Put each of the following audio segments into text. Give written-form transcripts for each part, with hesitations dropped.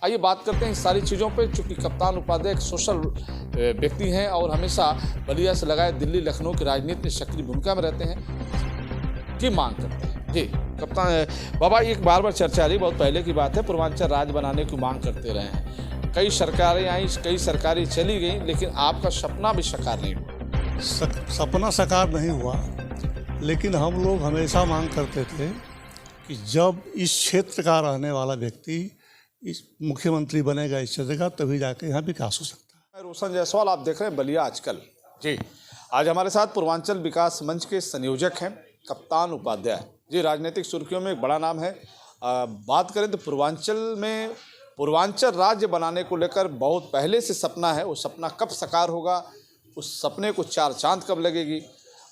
आइए बात करते हैं इन सारी चीज़ों पे, चूँकि कप्तान उपाध्याय एक सोशल व्यक्ति हैं और हमेशा बलिया से लगाए दिल्ली लखनऊ की राजनीति में सक्रिय भूमिका में रहते हैं, की मांग करते हैं। जी कप्तान बाबा, एक बार बार चर्चा आ रही, बहुत पहले की बात है, पूर्वांचल राज्य बनाने की मांग करते रहे हैं। कई सरकारें आई, कई सरकारें चली गई, लेकिन आपका सपना भी साकार नहीं हुआ। सपना साकार नहीं हुआ, लेकिन हम लोग हमेशा मांग करते थे कि जब इस क्षेत्र का रहने वाला व्यक्ति इस मुख्यमंत्री बनेगा इस क्षेत्र का, तभी जाके यहाँ विकास हो सकता है। मैं रोशन जायसवाल, आप देख रहे हैं बलिया आजकल। जी आज हमारे साथ पूर्वांचल विकास मंच के संयोजक हैं कप्तान उपाध्याय जी। राजनीतिक सुर्खियों में एक बड़ा नाम है। बात करें तो पूर्वांचल में पूर्वांचल राज्य बनाने को लेकर बहुत पहले से सपना है। वो सपना कब साकार होगा, उस सपने को चार चांद कब लगेगी।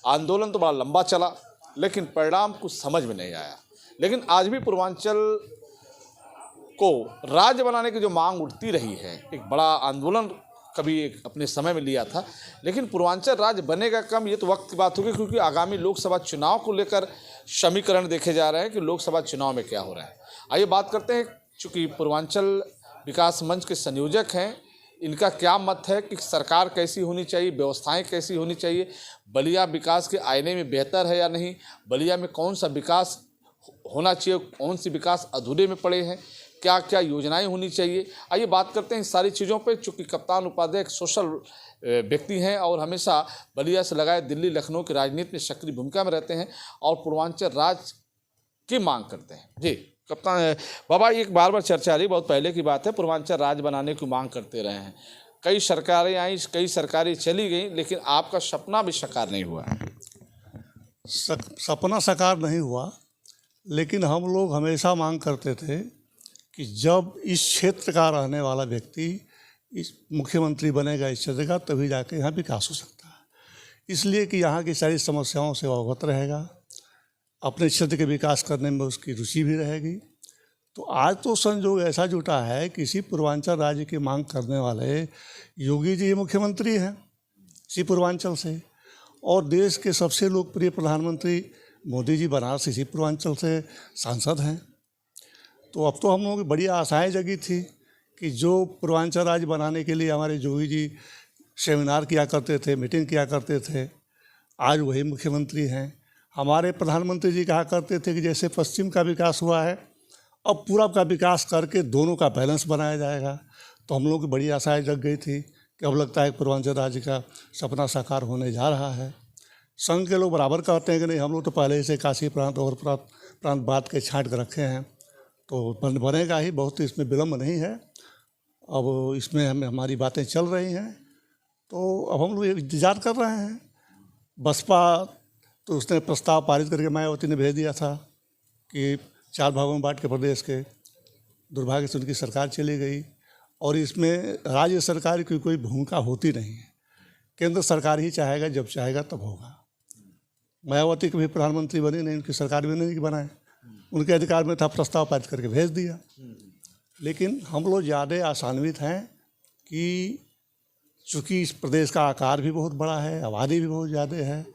आंदोलन तो बड़ा लंबा चला, लेकिन परिणाम कुछ समझ में नहीं आया। लेकिन आज भी पूर्वांचल को राज्य बनाने की जो मांग उठती रही है, एक बड़ा आंदोलन कभी एक अपने समय में लिया था, लेकिन पूर्वांचल राज्य बनेगा कम, ये तो वक्त की बात होगी, क्योंकि आगामी लोकसभा चुनाव को लेकर समीकरण देखे जा रहे हैं कि लोकसभा चुनाव में क्या हो रहा है। आइए बात करते हैं, चूँकि पूर्वांचल विकास मंच के संयोजक हैं, इनका क्या मत है कि सरकार कैसी होनी चाहिए, व्यवस्थाएं कैसी होनी चाहिए, बलिया विकास के आईने में बेहतर है या नहीं, बलिया में कौन सा विकास होना चाहिए, कौन सी विकास अधूरे में पड़े हैं, क्या क्या योजनाएं होनी चाहिए। आइए बात करते हैं इन सारी चीज़ों पे, चूँकि कप्तान उपाध्याय एक सोशल व्यक्ति हैं और हमेशा बलिया से लगाए दिल्ली लखनऊ की राजनीति में सक्रिय भूमिका में रहते हैं और पूर्वांचल राज्य की मांग करते हैं। जी कप्तान बाबा, एक बार बार चर्चा आ रही, बहुत पहले की बात है, पूर्वांचल राज्य बनाने की मांग करते रहे हैं। कई सरकारें आई, कई सरकारें चली गई, लेकिन आपका सपना भी साकार नहीं हुआ। सपना साकार नहीं हुआ, लेकिन हम लोग हमेशा मांग करते थे कि जब इस क्षेत्र का रहने वाला व्यक्ति इस मुख्यमंत्री बनेगा इस क्षेत्र का, तभी जाके यहाँ विकास हो सकता है। इसलिए कि यहाँ की सारी समस्याओं से अवगत रहेगा, अपने क्षेत्र के विकास करने में उसकी रुचि भी रहेगी। तो आज तो संयोग ऐसा जुटा है कि इसी पूर्वांचल राज्य की मांग करने वाले योगी जी मुख्यमंत्री हैं इसी पूर्वांचल से, और देश के सबसे लोकप्रिय प्रधानमंत्री मोदी जी बनारस इसी पूर्वांचल से सांसद हैं। तो अब तो हम लोगों की बड़ी आशाएं जगी थी कि जो पूर्वांचल राज्य बनाने के लिए हमारे योगी जी सेमिनार किया करते थे, मीटिंग किया करते थे, आज वही मुख्यमंत्री हैं। हमारे प्रधानमंत्री जी कहा करते थे कि जैसे पश्चिम का विकास हुआ है, अब पूरब का विकास करके दोनों का बैलेंस बनाया जाएगा। तो हम लोगों की बड़ी आशाएं जग गई थी कि अब लगता है पूर्वांचल राज्य का सपना साकार होने जा रहा है। संघ के लोग बराबर कहते हैं कि नहीं, हम लोग तो पहले से काशी प्रांत और प्रांत बात के छांट कर रखे हैं, तो बनेगा ही, बहुत इसमें विलम्ब नहीं है। अब इसमें हमारी बातें चल रही हैं, तो अब हम लोग इंतजार कर रहे हैं। बसपा तो उसने प्रस्ताव पारित करके मायावती ने भेज दिया था कि 4 भागों में बांट के प्रदेश के, दुर्भाग्य से उनकी सरकार चली गई और इसमें राज्य सरकार की कोई भूमिका होती नहीं है। केंद्र सरकार ही चाहेगा, जब चाहेगा तब होगा। मायावती कभी प्रधानमंत्री बनी नहीं, उनकी सरकार भी नहीं बनाए, उनके अधिकार में था, प्रस्ताव पारित करके भेज दिया। लेकिन हम लोग ज़्यादा आशान्वित हैं कि चूँकि इस प्रदेश का आकार भी बहुत बड़ा है, आबादी भी बहुत ज़्यादा है,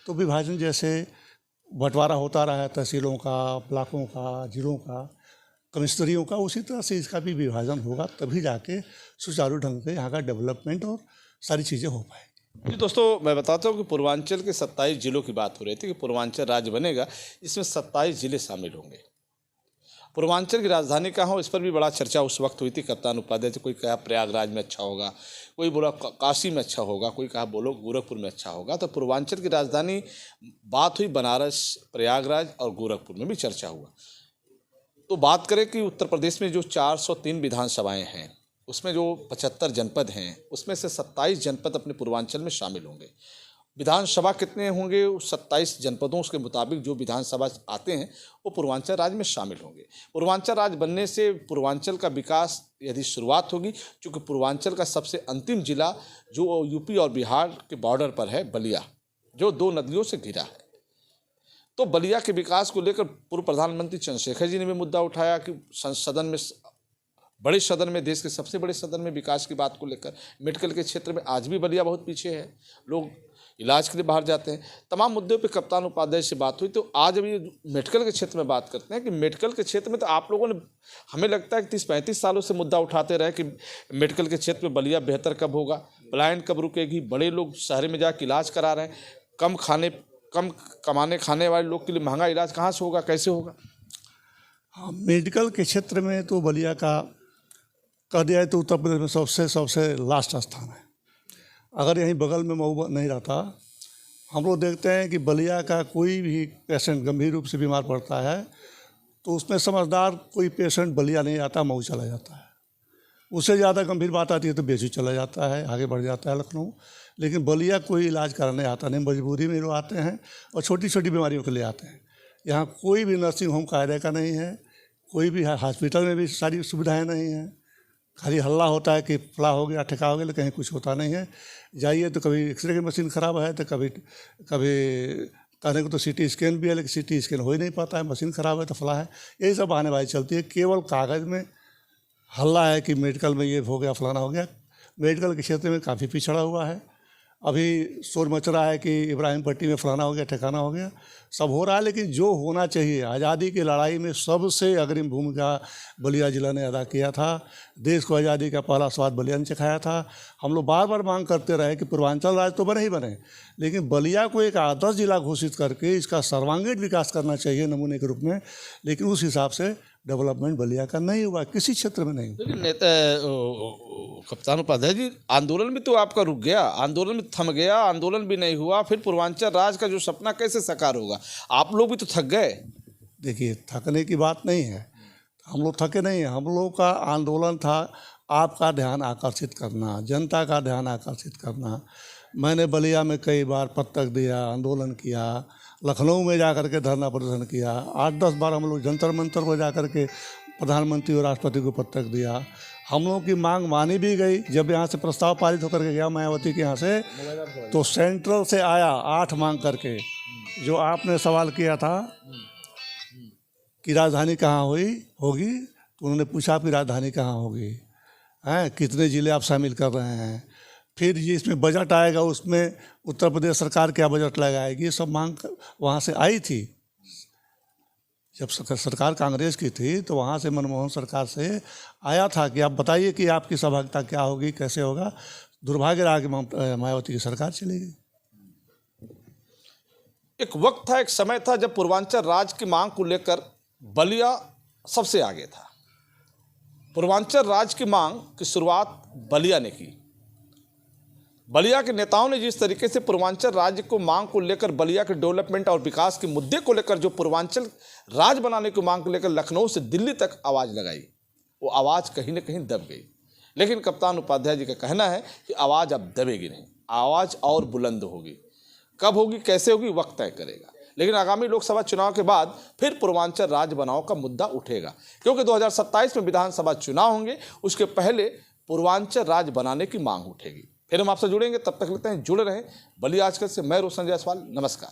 तो विभाजन जैसे बंटवारा होता रहा है तहसीलों का, ब्लॉकों का, जिलों का, कमिश्नरियों का, उसी तरह से इसका भी विभाजन होगा, तभी जाके सुचारू ढंग से यहाँ का डेवलपमेंट और सारी चीज़ें हो पाएंगी। जी दोस्तों, मैं बताता हूँ कि पूर्वांचल के 27 जिलों की बात हो रही थी कि पूर्वांचल राज्य बनेगा, इसमें 27 जिले शामिल होंगे। पूर्वांचल की राजधानी कहाँ हो, इस पर भी बड़ा चर्चा उस वक्त हुई थी कप्तान उपाध्याय से। कोई कहा प्रयागराज में अच्छा होगा, कोई बोला काशी में अच्छा होगा, कोई कहा बोलो गोरखपुर में अच्छा होगा। तो पूर्वांचल की राजधानी बात हुई बनारस, प्रयागराज और गोरखपुर में भी चर्चा हुआ। तो बात करें कि उत्तर प्रदेश में जो 403 विधानसभाएँ हैं, उसमें जो 75 जनपद हैं, उसमें से 27 जनपद अपने पूर्वांचल में शामिल होंगे। विधानसभा कितने होंगे, उस 27 जनपदों के मुताबिक जो विधानसभा आते हैं वो पूर्वांचल राज्य में शामिल होंगे। पूर्वांचल राज्य बनने से पूर्वांचल का विकास यदि शुरुआत होगी, क्योंकि पूर्वांचल का सबसे अंतिम जिला जो यूपी और बिहार के बॉर्डर पर है, बलिया, जो 2 नदियों से घिरा है। तो बलिया के विकास को लेकर पूर्व प्रधानमंत्री चंद्रशेखर जी ने भी मुद्दा उठाया कि सदन में, बड़े सदन में, देश के सबसे बड़े सदन में विकास की बात को लेकर, मेडिकल के क्षेत्र में आज भी बलिया बहुत पीछे है। लोग इलाज के लिए बाहर जाते हैं। तमाम मुद्दों पे कप्तान उपाध्याय से बात हुई। तो आज अभी मेडिकल के क्षेत्र में बात करते हैं कि मेडिकल के क्षेत्र में तो आप लोगों ने, हमें लगता है कि 30-35 सालों से मुद्दा उठाते रहे कि मेडिकल के क्षेत्र में बलिया बेहतर कब होगा, पलायन कब रुकेगी, बड़े लोग शहर में जाकर इलाज करा रहे हैं, कम कमाने खाने वाले लोग के लिए महंगा इलाज कहाँ से होगा, कैसे होगा? हाँ, मेडिकल के क्षेत्र में तो बलिया का कह दिया है तो उत्तर प्रदेश में सबसे लास्ट स्थान है। अगर यहीं बगल में मऊ नहीं रहता, हम लोग देखते हैं कि बलिया का कोई भी पेशेंट गंभीर रूप से बीमार पड़ता है तो उसमें समझदार कोई पेशेंट बलिया नहीं आता, मऊ चला जाता है। उससे ज़्यादा गंभीर बात आती है तो बेचू चला जाता है, आगे बढ़ जाता है लखनऊ। लेकिन बलिया कोई इलाज कराने आता नहीं, मजबूरी में लोग आते हैं और छोटी छोटी बीमारियों के लिए आते हैं। यहाँ कोई भी नर्सिंग होम कायदे का नहीं है, कोई भी हॉस्पिटल में भी सारी सुविधाएँ नहीं हैं। खाली हल्ला होता है कि फला हो गया, ठेका हो गया, लेकिन कहीं कुछ होता नहीं है। जाइए तो कभी एक्सरे की मशीन ख़राब है, तो कभी कहने को तो सीटी स्कैन भी है, लेकिन सीटी स्कैन हो ही नहीं पाता है, मशीन ख़राब है तो फला है। यही सब बहानेबाजी चलती है। केवल कागज़ में हल्ला है कि मेडिकल में ये हो गया, फलाना हो गया। मेडिकल के क्षेत्र में काफ़ी पिछड़ा हुआ है। अभी शोर मच रहा है कि इब्राहिम पट्टी में फलाना हो गया, ठिकाना हो गया, सब हो रहा है। लेकिन जो होना चाहिए, आज़ादी की लड़ाई में सबसे अग्रिम भूमिका बलिया जिला ने अदा किया था। देश को आज़ादी का पहला स्वाद बलिया ने चखाया था। हम लोग बार बार मांग करते रहे कि पूर्वांचल राज्य तो बने ही बने, लेकिन बलिया को एक आदर्श जिला घोषित करके इसका सर्वांगीण विकास करना चाहिए नमूने के रूप में। लेकिन उस हिसाब से डेवलपमेंट बलिया का नहीं हुआ, किसी क्षेत्र में नहीं हुआ। लेकिन कप्तान उपाध्याय जी, आंदोलन भी तो आपका रुक गया, आंदोलन भी थम गया, आंदोलन भी नहीं हुआ, फिर पूर्वांचल राज्य का जो सपना कैसे साकार होगा? आप लोग भी तो थक गए। देखिए, थकने की बात नहीं है, हम लोग थके नहीं हैं। हम लोग का आंदोलन था आपका ध्यान आकर्षित करना, जनता का ध्यान आकर्षित करना। मैंने बलिया में कई बार पत्रक दिया, आंदोलन किया, लखनऊ में जा कर के धरना प्रदर्शन किया, 8-10 बार हम लोग जंतर मंतर पर जा कर के प्रधानमंत्री और राष्ट्रपति को पत्रक दिया। हम लोगों की मांग मानी भी गई। जब यहाँ से प्रस्ताव पारित होकर के गया मायावती के यहाँ से, तो सेंट्रल से आया 8 मांग करके। जो आपने सवाल किया था कि राजधानी कहाँ होगी, तो उन्होंने पूछा आपकी राजधानी कहाँ होगी, हैं कितने ज़िले आप शामिल कर रहे हैं, फिर ये इसमें बजट आएगा, उसमें उत्तर प्रदेश सरकार क्या बजट लगाएगी, ये सब मांग वहाँ से आई थी। जब सरकार कांग्रेस की थी तो वहाँ से मनमोहन सरकार से आया था कि आप बताइए कि आपकी सहभागिता क्या होगी, कैसे होगा। दुर्भाग्य रहा कि मायावती की सरकार चली गई। एक वक्त था, एक समय था जब पूर्वांचल राज्य की मांग को लेकर बलिया सबसे आगे था। पूर्वांचल राज्य की मांग की शुरुआत बलिया ने की। बलिया के नेताओं ने जिस तरीके से पूर्वांचल राज्य को मांग को लेकर, बलिया के डेवलपमेंट और विकास के मुद्दे को लेकर, जो पूर्वांचल राज्य बनाने की मांग को लेकर लखनऊ से दिल्ली तक आवाज़ लगाई, वो आवाज़ कहीं ना कहीं दब गई। लेकिन कप्तान उपाध्याय जी का कहना है कि आवाज़ अब दबेगी नहीं, आवाज़ और बुलंद होगी। कब होगी, कैसे होगी, वक्त तय करेगा। लेकिन आगामी लोकसभा चुनाव के बाद फिर पूर्वांचल राज्य बनाओ का मुद्दा उठेगा, क्योंकि 2027 में विधानसभा चुनाव होंगे। उसके पहले पूर्वांचल राज्य बनाने की मांग उठेगी। फिर हम आपसे जुड़ेंगे, तब तक लेते हैं जुड़े रहें बलिया आजकल से। मैं रोशन जायसवाल, नमस्कार।